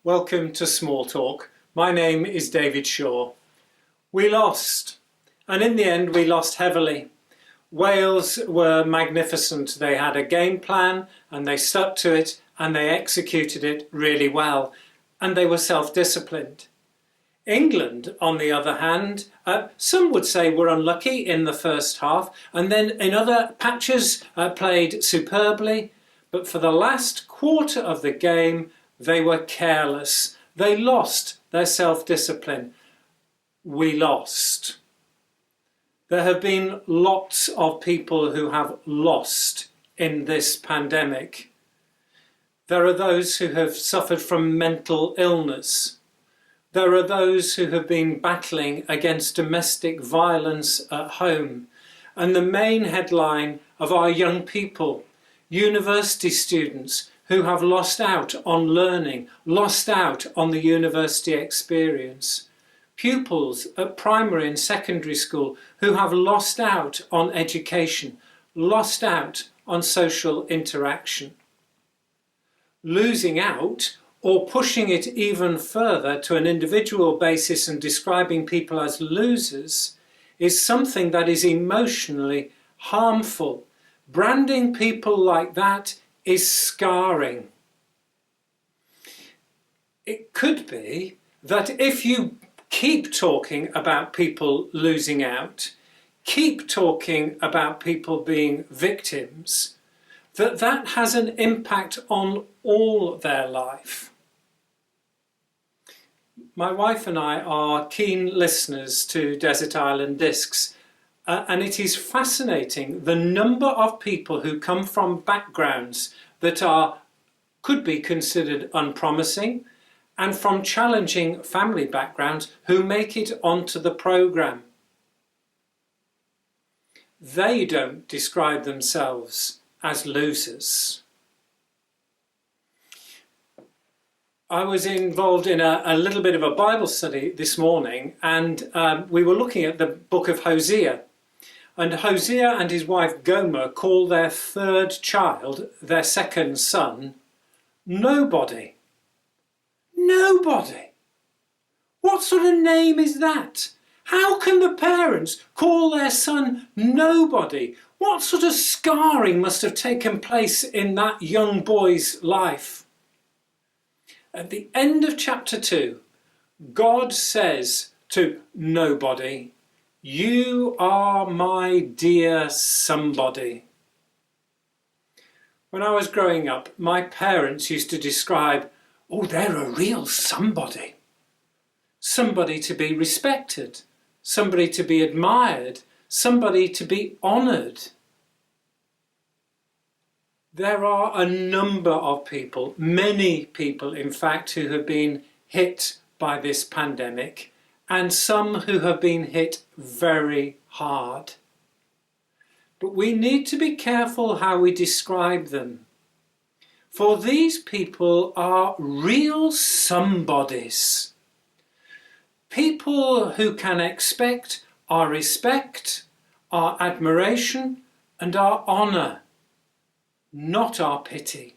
Welcome to Small Talk. My name is David Shaw. We lost, and in the end we lost heavily. Wales were magnificent. They had a game plan and they stuck to it and they executed it really well, and they were self-disciplined. England, on the other hand, some would say were unlucky in the first half, and then in other patches played superbly, but for the last quarter of the game they were careless. They lost their self-discipline. We lost. There have been lots of people who have lost in this pandemic. There are those who have suffered from mental illness. There are those who have been battling against domestic violence at home. And the main headline of our young people, university students who have lost out on learning, lost out on the university experience. Pupils at primary and secondary school who have lost out on education, lost out on social interaction. Losing out, or pushing it even further to an individual basis and describing people as losers, is something that is emotionally harmful. Branding people like that is scarring. It could be that if you keep talking about people losing out, keep talking about people being victims, that has an impact on all their life. My wife and I are keen listeners to Desert Island Discs, and it is fascinating the number of people who come from backgrounds that could be considered unpromising, and from challenging family backgrounds who make it onto the programme. They don't describe themselves as losers. I was involved in a little bit of a Bible study this morning, and we were looking at the book of Hosea. And Hosea and his wife Gomer call their third child, their second son, Nobody. Nobody. What sort of name is that? How can the parents call their son Nobody? What sort of scarring must have taken place in that young boy's life? At the end of chapter 2, God says to Nobody, "You are my dear somebody." When I was growing up, my parents used to describe, "Oh, they're a real somebody." Somebody to be respected, somebody to be admired, somebody to be honoured. There are a number of people, many people in fact, who have been hit by this pandemic, and some who have been hit very hard. But we need to be careful how we describe them. For these people are real somebodies. People who can expect our respect, our admiration, and our honour, not our pity.